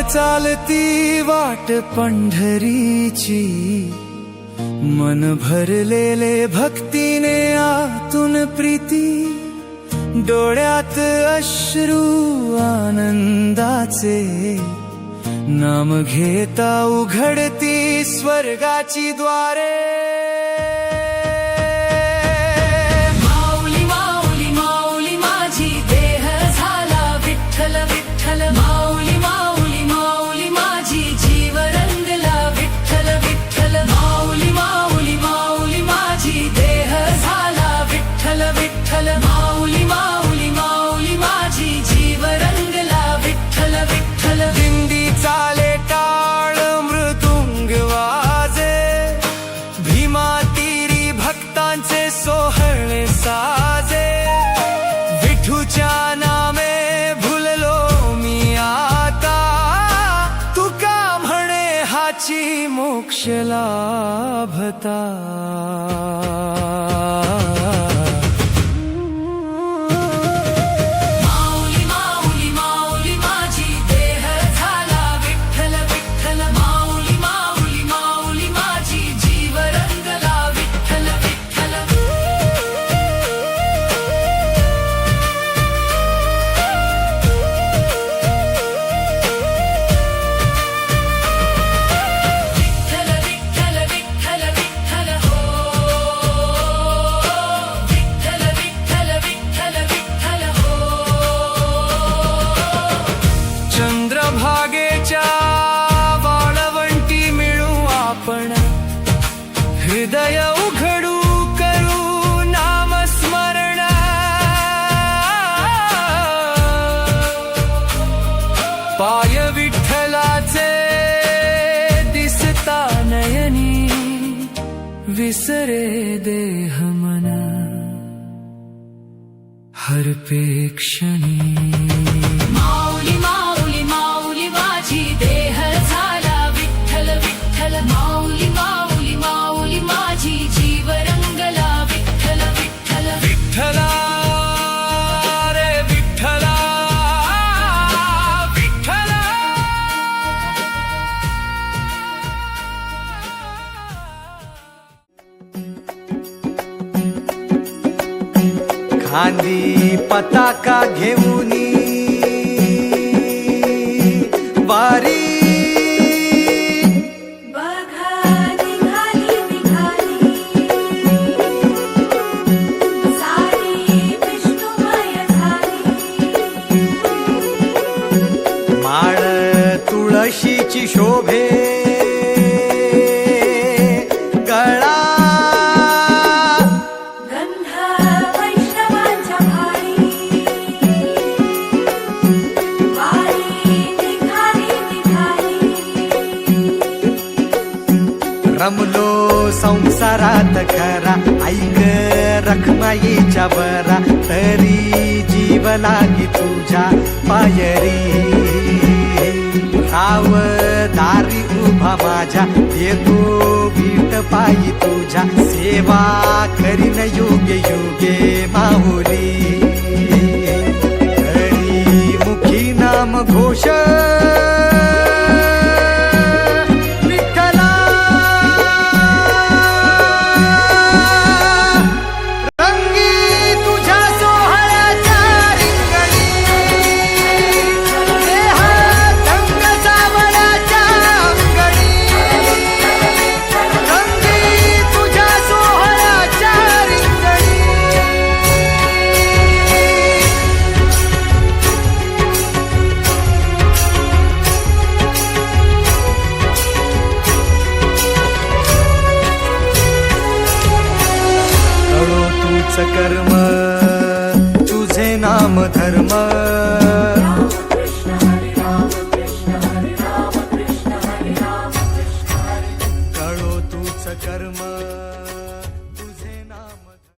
चालती वाट पंढरीची, मन भरलेले भक्तीने आतून प्रीती, डोळ्यात अश्रू आनंदाचे, नाम घेता उघडती स्वर्गाची द्वारे। माऊली माऊली माऊली माझी देह झाला विठ्ठल विठ्ठल, माऊली माऊली माऊली माझी जीव रंगला विठ्ठल विठ्ठल, माऊली माऊली माऊली माझी देह झाला विठ्ठल विठ्ठल, माऊली माऊली माऊली माझी जीव रंगला विठ्ठल विठ्ठल। दिंडी चाले टाळ मृदुंग वाजे, भीमा तीरी भक्तांचे सोहळे साजे, विठूच्या नामे भुललो मी आता, तुका म्हणे हाची मोक्ष लाभता। माऊली माऊली माऊली माझी देह झाला विठ्ठल विठ्ठल, माऊली माऊली माऊली माझी जीव रंगला विठ्ठल विठ्ठल। विठ्ठल विठ्ठल विठ्ठल विठ्ठल हो, विठ्ठल विठ्ठल विठ्ठल विठ्ठल हो। चंद्रभागेच्या वाळवंटी मिळू आपण, हृदय उघडू करू नामस्मरण, पाय विठ्ठलाचे दिसता नयनी, विसरे देह मन हरपे क्षणी। माऊली माऊली माऊली माझी देह झाला विठ्ठल विठ्ठल, माऊली माऊली माऊली माझी जीव रंगला विठ्ठल विठ्ठल। विठ्ठला रे विठ्ठला, विठ्ठला। खांदी पताका घेऊनी वारी, बघा निघाली निघाली सारी विष्णुमय झाली, माळ तुळशीची शोभे, गळा गंध वैष्णवांच्या भारी, वारी निघाली निघाली। रमलो संसारात खरा, ऐक रखमाईच्या बरा, तरी जीव लागी तुझ्या पायरी, राव दारी उभा माझ्या, येतो बीट पायी तुझ्या, सेवा करीन योगे योगे माऊली, हरी मुखी नाम घोष, विठ्ठला रंगी तुझ्या सोहळ्याच्या रिंगणी, देहात रंग सावळ्याच्या अंगणी, रंगी तुझ्या सोहळ्याच्या रिंगणी। कर्म तुझे नाम धर्म,